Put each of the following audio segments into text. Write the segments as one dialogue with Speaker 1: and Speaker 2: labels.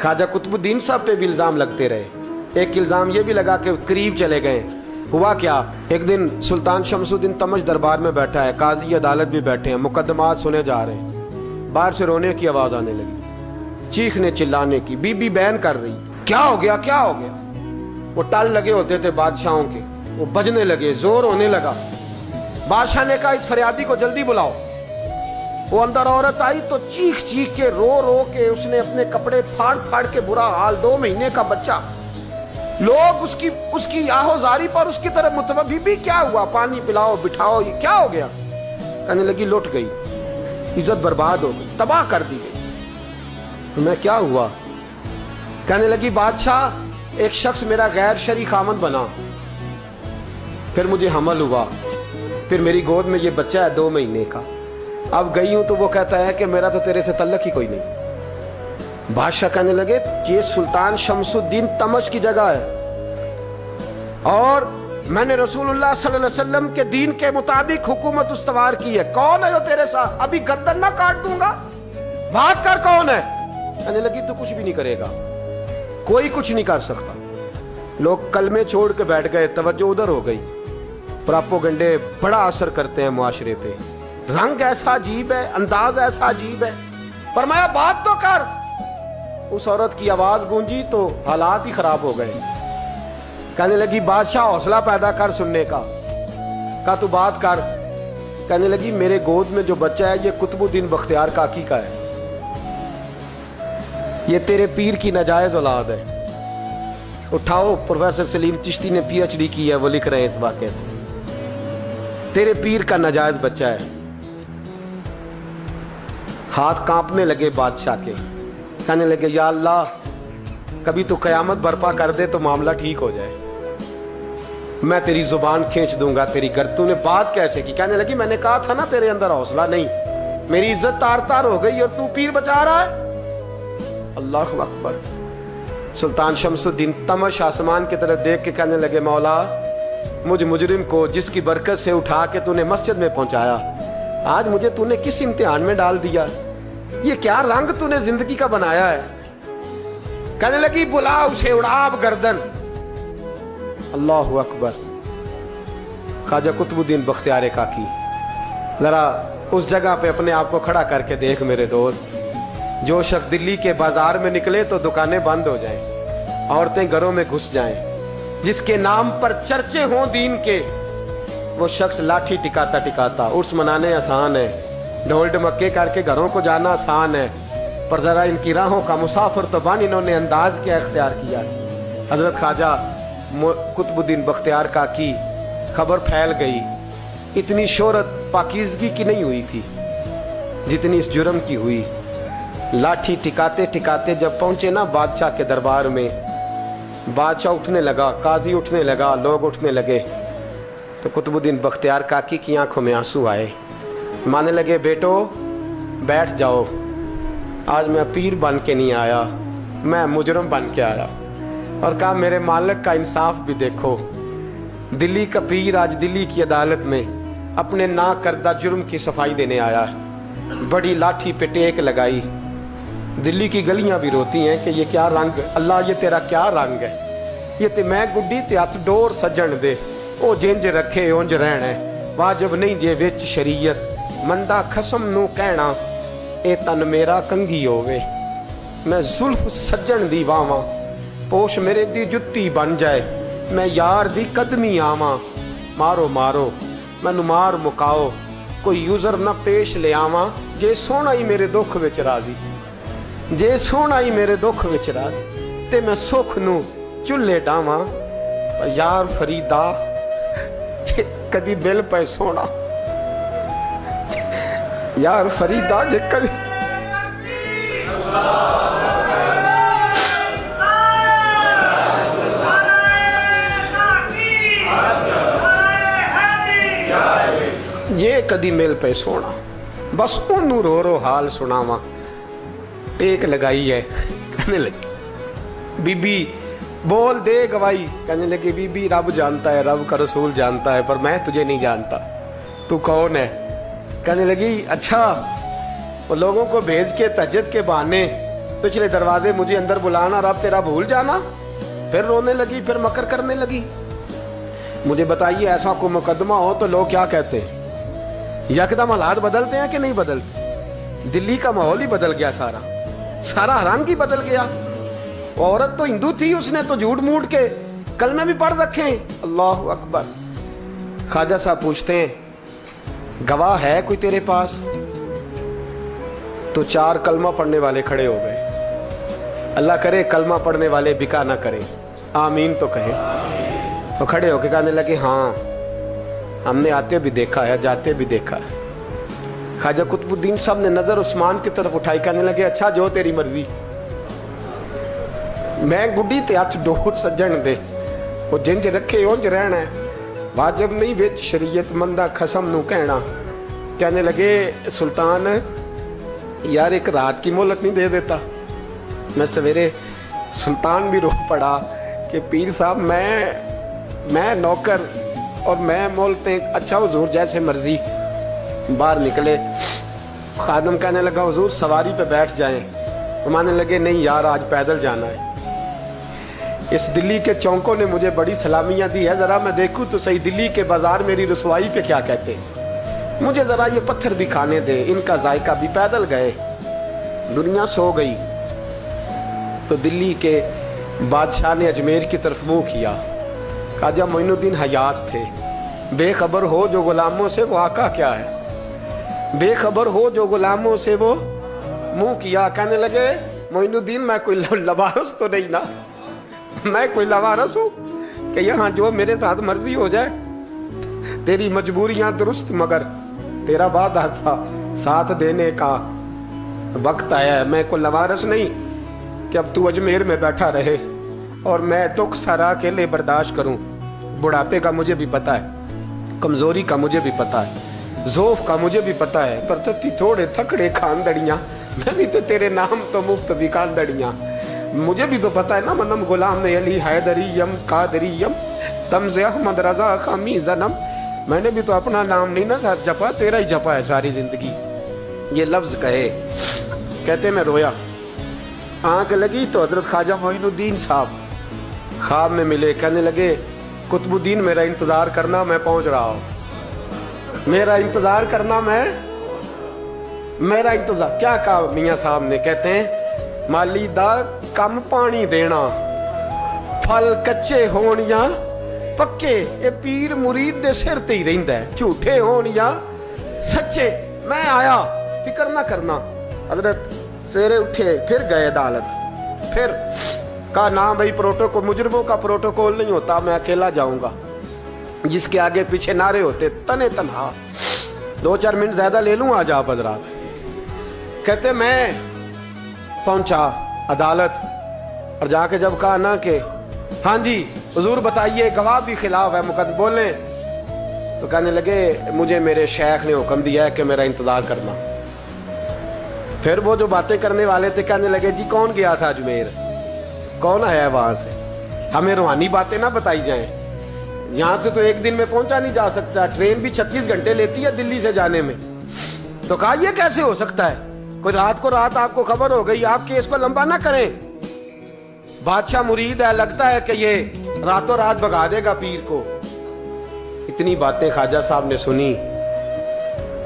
Speaker 1: ख्वाजा कुतुबुद्दीन साहब पे भी इल्ज़ाम लगते रहे। एक इल्ज़ाम ये भी लगा कि करीब चले गए। हुआ क्या, एक दिन सुल्तान शमसुद्दीन तमश दरबार में बैठा है, काजी अदालत भी बैठे हैं, मुकदमात सुने जा रहे हैं। बाहर से रोने की आवाज़ आने लगी, चीखने चिल्लाने की। बीबी बयान कर रही, क्या हो गया क्या हो गया। वो टाल लगे होते थे बादशाहों के, वो बजने लगे, जोर होने लगा। बादशाह ने कहा इस फरियादी को जल्दी बुलाओ। वो अंदर औरत आई तो चीख चीख के रो रो के उसने अपने कपड़े फाड़ फाड़ के बुरा हाल, 2 महीने का बच्चा। लोग उसकी आहोजारी पर उसकी तरफ मुतवज्जह, बीबी क्या हुआ, पानी पिलाओ बिठाओ, ये क्या हो गया। कहने लगी लुट गई, इज्जत बर्बाद हो गई, तबाह कर दी गई। मैं क्या हुआ। कहने लगी बादशाह एक शख्स मेरा गैर शरई खामन बना, फिर मुझे हमल हुआ, फिर मेरी गोद में ये बच्चा है 2 महीने का। अब गई हूं तो वो कहता है कि मेरा तो तेरे से तल्लक ही कोई नहीं। बादशाह कहने लगे ये सुल्तान शमसुद्दीन तमश की जगह है और मैंने रसूलुल्लाह सल्लल्लाहु अलैहि वसल्लम के दीन के मुताबिक हुकूमत उस्तवार की है। कौन है जो तेरे साथ, अभी गर्दन ना काट दूंगा, बात कर कौन है। कहने लगी तू कुछ भी नहीं करेगा, कोई कुछ नहीं कर सकता। लोग कलमे छोड़ के बैठ गए, तवज्जो उधर हो गई। प्रोपेगेंडे बड़ा असर करते हैं मुआशरे पे। रंग ऐसा अजीब है, अंदाज ऐसा अजीब है। फरमाया बात तो कर। उस औरत की आवाज गूंजी तो हालात ही खराब हो गए। कहने लगी बादशाह हौसला पैदा कर सुनने का। कहा तू बात कर। कहने लगी मेरे गोद में जो बच्चा है ये कुतुबुद्दीन बख्तियार काकी का है, ये तेरे पीर की नाजायज औलाद है। उठाओ, प्रोफेसर सलीम चिश्ती ने PhD की है, वो लिख रहे हैं इस वाक़े को। तेरे पीर का नाजायज बच्चा है। हाथ कांपने लगे बादशाह के। कहने लगे या अल्लाह कभी तो कयामत बर्पा कर दे तो मामला ठीक हो जाए, मैं तेरी जुबान खींच दूंगा तेरी तूने ने बात कैसे की। कहने लगी मैंने कहा था ना तेरे अंदर हौसला नहीं, मेरी इज्जत तार तार हो गई और तू पीर बचा रहा है। अल्लाह अकबर। सुल्तान शमसुद्दीन तमश आसमान की तरफ देख के कहने लगे मौला मुझ मुजरिम को जिसकी बरकत से उठा के तूने मस्जिद में पहुंचाया, आज मुझे तूने किस इम्तिहान में डाल दिया, ये क्या रंग तूने जिंदगी का बनाया है। कहने लगी बुला उसे, उड़ाब गर्दन। अल्लाह अकबर। ख्वाजा कुतुबुद्दीन बख्तियार काकी, जरा उस जगह पे अपने आप को खड़ा करके देख मेरे दोस्त। जो शख्स दिल्ली के बाजार में निकले तो दुकानें बंद हो जाएं, औरतें घरों में घुस जाएं, जिसके नाम पर चर्चे हों दीन के, वो शख्स लाठी टिकाता टिकाता। उर्स मनाने आसान है, ढोल ढमक्के करके घरों को जाना आसान है, पर ज़रा इनकी राहों का मुसाफिर तो बन इन्होंने अंदाज क्या इख्तियार किया। हज़रत ख्वाजा कुतुबुद्दीन बख्तियार काकी, खबर फैल गई। इतनी शोहरत पाकीज़गी की नहीं हुई थी जितनी इस जुर्म की हुई। लाठी टिकाते टिकाते जब पहुंचे ना बादशाह के दरबार में, बादशाह उठने लगा, काजी उठने लगा, लोग उठने लगे, तो कुतुबुद्दीन बख्तियार काकी की आंखों में आंसू आए। माने लगे बेटो बैठ जाओ, आज मैं पीर बन के नहीं आया, मैं मुजरम बन के आया। और कहा मेरे मालिक का इंसाफ भी देखो, दिल्ली का पीर आज दिल्ली की अदालत में अपने ना करदा जुर्म की सफाई देने आया। बड़ी लाठी पे टेक लगाई। दिल्ली की गलियां भी रोती हैं कि ये क्या रंग, अल्लाह ये तेरा क्या रंग है, ये ते मैं गुड्डी ते हथ डोर सजन दे, ओ जिंज रखे उंज रहना, वाजिब नहीं जे विच शरीयत, मंदा खसम नू कहना ए तन मेरा कंघी होवे, मैं जुल्फ सज्जन दी वावां, पोश मेरे दी जुत्ती बन जाए, मैं यार दी कदमी आवां, मारो मारो मैनू मार मुकाओ, कोई यूजर ना पेश ले आवां, जे सोहना ही मेरे दुख विच राजी, जे सोहना ही मेरे दुख विच राजी, ते मैं सुख नू चुल्हे डावां, यार फरीदा कदी बिल पे सोना, यार फरीदा जे कदी ये कदी मिल पे सोना, बस ओनू रो रो हाल सुनावा। टेक लगाई है। कहने लगी बीबी बोल दे गवाही। कहने लगी बीबी रब जानता है, रब का रसूल जानता है, पर मैं तुझे नहीं जानता, तू कौन है। कहने लगी अच्छा, वो लोगों को भेज के तहज्जुद के बहाने पिछले दरवाजे मुझे अंदर बुलाना, रब तेरा भूल जाना। फिर रोने लगी, फिर मकर करने लगी। मुझे बताइए ऐसा कोई मुकदमा हो तो लोग क्या कहते हैं? यकदम हालात बदलते हैं कि नहीं बदलते? दिल्ली का माहौल ही बदल गया, सारा हराम की बदल गया। औरत तो हिंदू थी, उसने तो झूठ मूठ के कलमे भी पढ़ रखे हैं। अल्लाह अकबर। ख्वाजा साहब पूछते हैं गवाह है कोई तेरे पास? तो 4 कलमा पढ़ने वाले खड़े हो गए। अल्लाह करे कलमा पढ़ने वाले बिका ना करें, आमीन तो कहें। तो खड़े होके कहने लगे हाँ, हमने आते भी देखा है, जाते भी देखा है। ख्वाजा कुतुबुद्दीन साहब ने नजर उस्मान की तरफ उठाई, कहने लगे अच्छा जो तेरी मर्जी। मैं गुड्डी ते हथ डोर सज्जन दे, वो जिंज रखे उंज रहना है, वाजिब नहीं विच शरीयत मंदा खसम नू कहना। कहने लगे सुल्तान यार एक रात की मोहलत नहीं दे देता? मैं सवेरे सुल्तान भी रो पड़ा कि पीर साहब मैं नौकर और मैं मोलते। अच्छा हुजूर जैसे मर्जी। बाहर निकले, खादम कहने लगा हुजूर सवारी पे बैठ जाएं। तो मानने लगे नहीं यार आज पैदल जाना है। इस दिल्ली के चौंकों ने मुझे बड़ी सलामियां दी है, जरा मैं देखूं तो सही दिल्ली के बाजार मेरी रसवाई पे क्या कहते हैं। मुझे जरा ये पत्थर भी खाने दे, इनका जायका भी। पैदल गए, दुनिया सो गई तो दिल्ली के बादशाह ने अजमेर की तरफ मुंह किया। ख्वाजा मोइनुद्दीन हयात थे। बेखबर हो जो गुलामों से वो आका क्या है, बेखबर हो जो गुलामों से वो मुंह किया। कहने लगे मोइनुद्दीन मैं कोई लवारस तो नहीं ना, मैं कोई लवारस हूँ कि यहाँ जो मेरे साथ मर्जी हो जाए? तेरी मजबूरियां दुरुस्त, मगर तेरा वादा था साथ देने का, वक्त आया है। मैं कोई लवारस नहीं कि अब तू अजमेर में बैठा रहे और मैं दुख सारा अकेले बर्दाश्त करूं। बुढ़ापे का मुझे भी पता है, कमजोरी का मुझे भी पता है, ज़ौफ का मुझे भी पता है, पर तत्ती थोड़े थकड़े खानदड़ियाँ, मैं भी तो तेरे नाम तो मुफ्त भी खानदड़ियाँ। मुझे भी तो पता है ना मनम गुलाम अली हैदरियम कादरियम तमज़े अहमद रजा खामी जन्म। मैंने भी तो अपना नाम नहीं ना जपा, तेरा ही जपा है सारी जिंदगी। ये लफ्ज कहे, कहते मैं रोया। आंख लगी तो हजरत ख्वाजा मोइनुद्दीन साहब ख्वाब में मिले। कहने लगे कुतुबुद्दीन मेरा इंतजार करना, मैं पहुंच रहा हूं। मेरा इंतजार करना, मेरा इंतजार। क्या कहा मियाँ साहब ने? कहते हैं माली दा कम पानी देना, फल कच्चे होण या पक्के, ये पीर मुरीद दे सिर ते ही रहिंदा है, झूठे होण या सच्चे। मैं आया, फिक्र ना करना। हजरत सवेरे उठे, फिर गए अदालत। फिर कहा ना भाई प्रोटोकॉल, मुजरिमों का प्रोटोकॉल नहीं होता, मैं अकेला जाऊंगा। जिसके आगे पीछे नारे होते तने तनहा। 2-4 मिनट ज्यादा ले लूं आज आप हजरात। कहते मैं पहुंचा अदालत और जाके जब कहा ना कि हाँ जी हुजूर बताइए गवाह भी खिलाफ है, मुकदमा बोले, तो कहने लगे मुझे मेरे शेख ने हुक्म दिया है कि मेरा इंतजार करना। फिर वो जो बातें करने वाले थे कहने लगे जी कौन गया था अजमेर, कौन आया है वहां से, हमें रूहानी बातें ना बताई जाएं। यहाँ से तो एक दिन में पहुंचा नहीं जा सकता, ट्रेन भी 36 घंटे लेती है दिल्ली से जाने में। तो कहा यह कैसे हो सकता है, कोई रात को रात आपको खबर हो गई, आप केस को लंबा ना करें। बादशाह मुरीद है, लगता है कि ये रातों रात भगा देगा पीर को। इतनी बातें ख्वाजा साहब ने सुनी।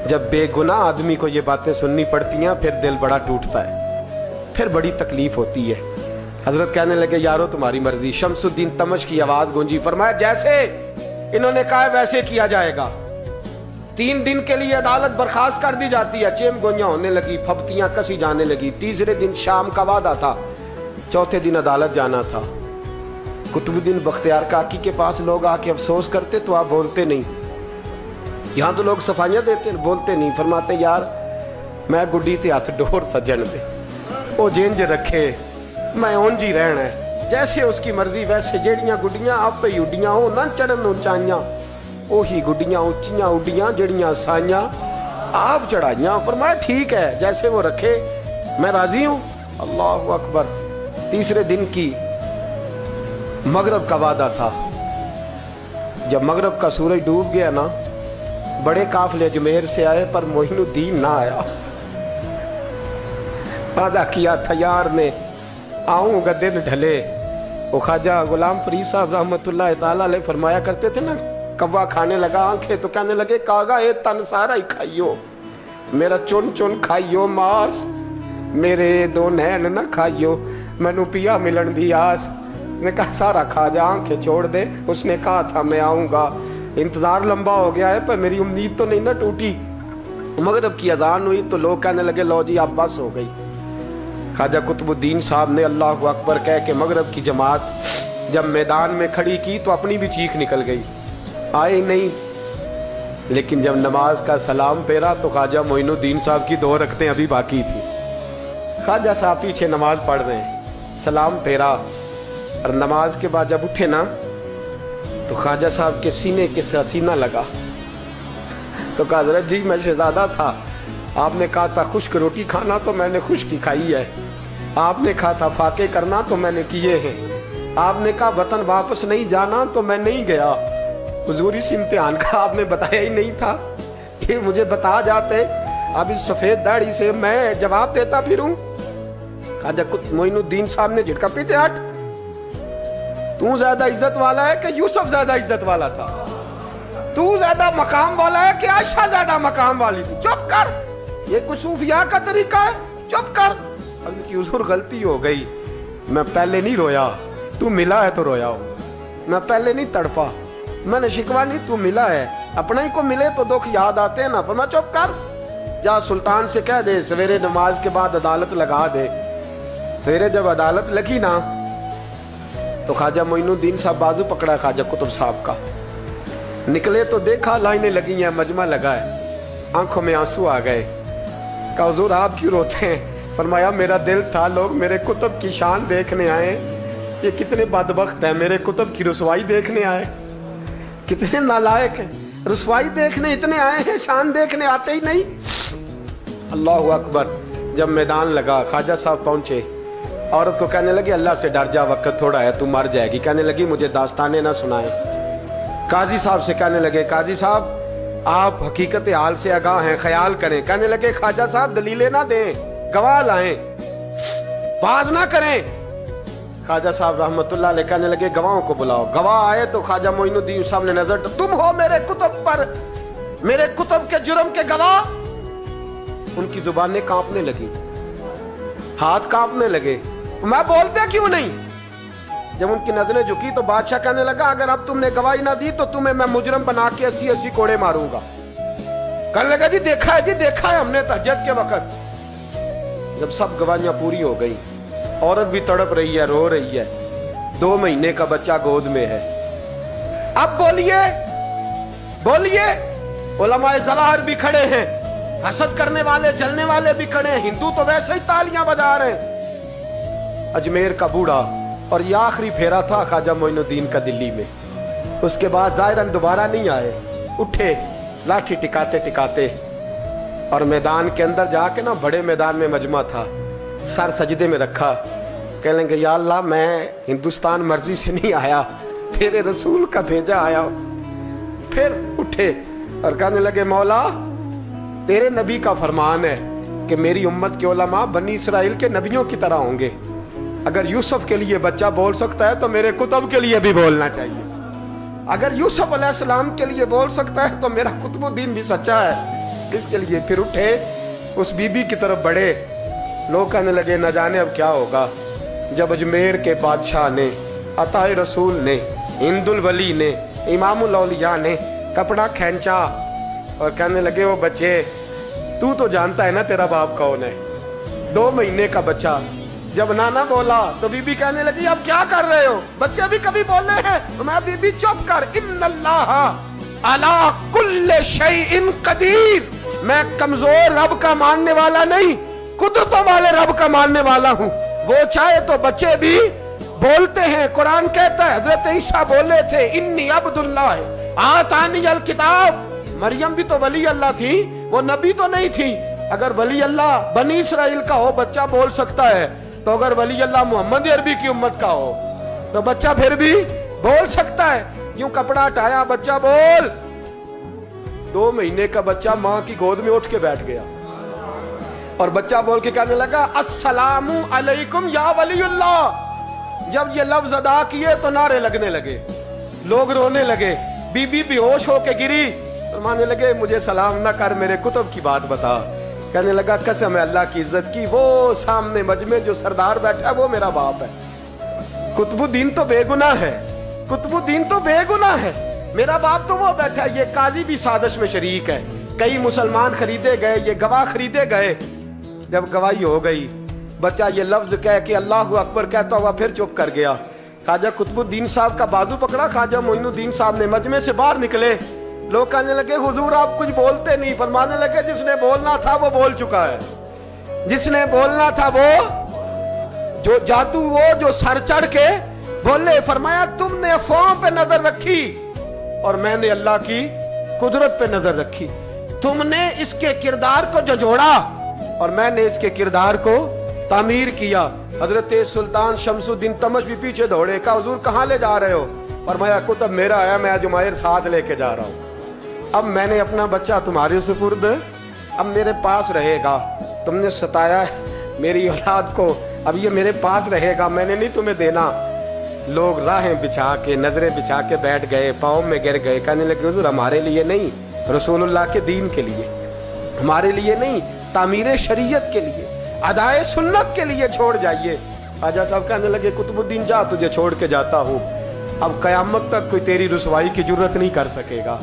Speaker 1: जब बेगुनाह आदमी को ये बातें सुननी पड़ती हैं फिर दिल बड़ा टूटता है, फिर बड़ी तकलीफ होती है। हजरत कहने लगे यारो तुम्हारी मर्जी। शमसुद्दीन तमश की आवाज गूंजी, फरमाया जैसे इन्होंने कहा वैसे किया जाएगा। 3 दिन के लिए अदालत बर्खास्त कर दी जाती है। चेम गोइयां होने लगी, फबतियां कसी जाने लगी। तीसरे दिन शाम का वादा था, चौथे दिन अदालत जाना था। कुतुबुद्दीन बख्तियार काकी के पास लोग आके अफसोस करते तो आप बोलते नहीं। यहाँ तो लोग सफाइयाँ देते बोलते नहीं। फरमाते यार मैं गुड्डी ते हथ डोर सज्जन दे, वो जिंज रखे मैं उंज ही रहना है, जैसे उसकी मर्जी वैसे। जेड़ियां गुड्डियां आप ही उड्डियां हो ना चढ़न उचाइयां, ओही गुड्डियां उच्चियां उड्डियां जड़ियां साइयां आप चढ़ाइयां। फरमाया ठीक है जैसे वो रखे मैं राजी हूं। अल्लाह अकबर। तीसरे दिन की मगरब का वादा था। जब मगरब का सूरज डूब गया ना, बड़े काफले अजमेर से आए पर मोइनुद्दीन ना आया। वादा किया था यार ने, आऊंगा दिन ढले। वो ख्वाजा गुलाम फरीद साहब रहमतुल्लाह ताला अलैह फरमाया करते थे ना, कौवा खाने लगा आंखें तो कहने लगे कागा ये तन सारा ही खाइयो, मेरा चुन चुन खाइयो मास, मेरे दो नैन ना खाइयो, मैनू पिया मिलन दी आस। ने कहा सारा खा जा, आंखें छोड़ दे। उसने कहा था मैं आऊंगा, इंतजार लंबा हो गया है पर मेरी उम्मीद तो नहीं ना टूटी। मगरिब की अजान हुई तो लोग कहने लगे लो जी अब बस हो गई। ख्वाजा कुतुबुद्दीन साहब ने अल्लाहु अकबर कह के मगरिब की जमात जब मैदान में खड़ी की तो अपनी भी चीख निकल गई, आए नहीं। लेकिन जब नमाज का सलाम फेरा तो ख्वाजा मोइनुद्दीन साहब की 2 रकतें अभी बाकी थी। ख्वाजा साहब पीछे नमाज पढ़ रहे हैं, सलाम फेरा और नमाज के बाद जब उठे ना तो ख्वाजा साहब के सीने के साथ सीना लगा। तो कहा हज़रत जी मैं शहजादा था, आपने कहा था खुश्क रोटी खाना तो मैंने खुश्क की खाई है, आपने कहा था फाके करना तो मैंने किए हैं, आपने कहा वतन वापस नहीं जाना तो मैं नहीं गया। हुजूर इस इम्तिहान का आपने बताया ही नहीं था, ये मुझे बता जाते अब इस सफेद दाढ़ी से मैं जवाब देता फिरूं। ख्वाजा मोइनुद्दीन साहब ने झटका, पीछे हट, तू ज्यादा इज्जत वाला है कि यूसुफ ज्यादा इज्जत वाला था? तू ज्यादा मकाम वाला है कि आयशा ज्यादा मकाम वाली थी? चुप कर, ये कुछ सूफिया का तरीका है, चुप कर। अब की हुजूर गलती हो गई, मैं पहले नहीं रोया, तू मिला है तो रोया हो, मैं पहले नहीं तड़पा, मैंने शिकवा नहीं, तू मिला है, अपने ही को मिले तो दुख याद आते हैं ना। पर मैं चुप कर, जा सुल्तान से कह दे सवेरे नमाज के बाद अदालत लगा दे। सवेरे जब अदालत लगी ना तो ख्वाजा मोइनुद्दीन साहब बाजू पकड़ा ख्वाजा कुतुब साहब का, निकले तो देखा लाइनें लगी हैं, मजमा लगा है, आंखों में आंसू आ गए। कहा हुजूर आप क्यों रोते हैं? फरमाया मेरा दिल था लोग मेरे कुतुब की शान देखने आए, ये कितने बदबख्त हैं, मेरे कुतुब की रुसवाई देखने आए, कितने नालायक हैं, रुसवाई देखने इतने आए हैं, शान देखने आते ही नहीं। अल्लाहु अकबर। जब मैदान लगा ख्वाजा साहब पहुंचे, औरत को कहने लगी अल्लाह से डर जा, वक्त थोड़ा है, तू मर जाएगी। कहने लगी मुझे दास्ताने ना सुनाए। काजी साहब से कहने लगे काजी साहब आप हकीकत हाल से आगाह हैं, ख्याल करें। कहने लगे ख्वाजा साहब दलीलें ना दें, गवाह लाएं, बाज ना करें। ख्वाजा साहब रहमतुल्लाह अलैह कहने लगे गवाहों को बुलाओ। गवाह आए तो ख्वाजा मोइनुद्दीन साहब ने नजर, तुम हो मेरे कुतुब पर, मेरे कुतुब के जुर्म के गवाह। उनकी जुबानें कांपने लगी, हाथ कांपने लगे, मैं बोलते क्यों नहीं? जब उनकी नजरें झुकी तो बादशाह कहने लगा अगर अब तुमने गवाही ना दी तो तुम्हें मैं मुजरम बना के 80-80 कोड़े मारूंगा। कहने लगा जी देखा है, जी देखा है हमने तहज्जुद के वक्त। जब सब गवाहियां पूरी हो गई, औरत भी तड़प रही है, रो रही है, 2 महीने का बच्चा गोद में है। अब बोलिए बोलिए, उलमाए ज़वाहिर भी खड़े हैं, हसद करने वाले जलने वाले भी खड़े हैं, हिंदू तो वैसे ही तालियां बजा रहे हैं। अजमेर का बूढ़ा, और ये आखिरी फेरा था ख्वाजा मोइनुद्दीन का दिल्ली में। उसके बाद ज़ाहिरन दोबारा नहीं आए, उठे लाठी टिकाते टिकाते और मैदान के अंदर जाके ना, बड़े मैदान में मजमा था, सर सजदे में रखा, कहने लगे या अल्लाह मैं हिंदुस्तान मर्जी से नहीं आया, तेरे रसूल का भेजा आया। फिर उठे और कहने लगे मौला तेरे नबी का फरमान है कि मेरी उम्मत के उलमा बनी इसराइल के नबियों की तरह होंगे। अगर यूसुफ के लिए बच्चा बोल सकता है तो मेरे कुतुब के लिए भी बोलना चाहिए। अगर यूसुफ अलैहिस्सलाम के लिए बोल सकता है तो मेरा कुतुबुद्दीन भी सच्चा है। इसके लिए फिर उठे, उस बीबी की तरफ बढ़े। लोग कहने लगे न जाने अब क्या होगा। जब अजमेर के बादशाह ने, अताए रसूल ने, हिंदुल वली ने, इमामुल औलिया ने कपड़ा खींचा और कहने लगे वो बच्चे तू तो जानता है ना तेरा बाप कौन है। 2 महीने का बच्चा जब नाना बोला तो बीबी कहने लगी अब क्या कर रहे हो, बच्चे भी कभी बोल रहे हैं। तो मैं बीबी चुप कर, इन्नल्लाह अला कुल्ले शैइन कदीर, मैं कमजोर रब का मानने वाला नहीं, कुदरतों वाले रब का मानने वाला हूँ। वो चाहे तो बच्चे भी बोलते हैं। कुरान कहता है हजरत ईसा बोले थे इन्नी अब्दुल्लाह आतानी अल किताब। मरियम भी तो वली अल्लाह थी, वो नबी तो नहीं थी। अगर वली अल्लाह बनी इसराइल का हो बच्चा बोल सकता है, तो अगर वली अल्लाह मोहम्मद अरबी की उम्मत का हो तो बच्चा फिर भी बोल सकता है। यूं कपड़ा हटाया, बच्चा बोल। 2 महीने का बच्चा माँ की गोद में उठ के बैठ गया। اور بچہ بول کے کہنے لگا السلام علیکم یا ولی اللہ. جب یہ لفظ ادا کیے تو نعرے لگنے لگے, لوگ رونے لگے, بی بی بے ہوش ہو کے گری. فرمانے لگے مجھے سلام نہ کر, میرے کتب کی بات بتا. کہنے لگا قسم ہے اللہ کی عزت کی, وہ سامنے مجمع جو سردار بیٹھا ہے وہ میرا باپ ہے. قطب الدین تو بے گناہ ہے, قطب الدین تو بے گناہ ہے, میرا باپ تو وہ بیٹھا ہے. یہ قاضی بھی سازش میں شریک ہے. کئی مسلمان خریدے گئے, یہ گواہ خریدے گئے. جب گواہی ہو گئی, بچہ یہ لفظ کہہ کے اللہ اکبر کہتا ہوا پھر چپ کر گیا. خواجہ قطب الدین صاحب کا بازو پکڑا, خواجہ معین الدین صاحب نے مجمع سے باہر نکلے. لوگ کہنے لگے حضور آپ کچھ بولتے نہیں. فرمانے لگے جس نے بولنا تھا وہ بول چکا ہے, جس نے بولنا تھا وہ, جو جادو وہ جو سر چڑھ کے بولے. فرمایا تم نے افواہوں پہ نظر رکھی اور میں نے اللہ کی قدرت پہ نظر رکھی. تم نے اس کے کردار کو جھنجھوڑا اور میں نے اس کے کردار کو تعمیر کیا. حضرت سلطان شمس الدین تمش بھی پیچھے دوڑے, کہا حضور کہاں لے جا رہے ہو؟ فرمایا کتب میرا ہے, میں جماہیر ساتھ لے کے جا رہا ہوں. اب میں نے اپنا بچہ تمہارے سپرد, اب میرے پاس رہے گا. تم نے ستایا میری اولاد کو, اب یہ میرے پاس رہے گا, میں نے نہیں تمہیں دینا. لوگ راہیں بچھا کے, نظریں بچھا کے بیٹھ گئے, پاؤں میں گر گئے. کہنے لگے حضور ہمارے لیے نہیں, رسول اللہ کے دین کے لیے, ہمارے لیے نہیں, تعمیر شریعت کے لیے, ادائے سنت کے لیے چھوڑ جائیے. خواجہ صاحب کہنے لگے قطب الدین جا, تجھے چھوڑ کے جاتا ہوں, اب قیامت تک کوئی تیری رسوائی کی جرت نہیں کر سکے گا.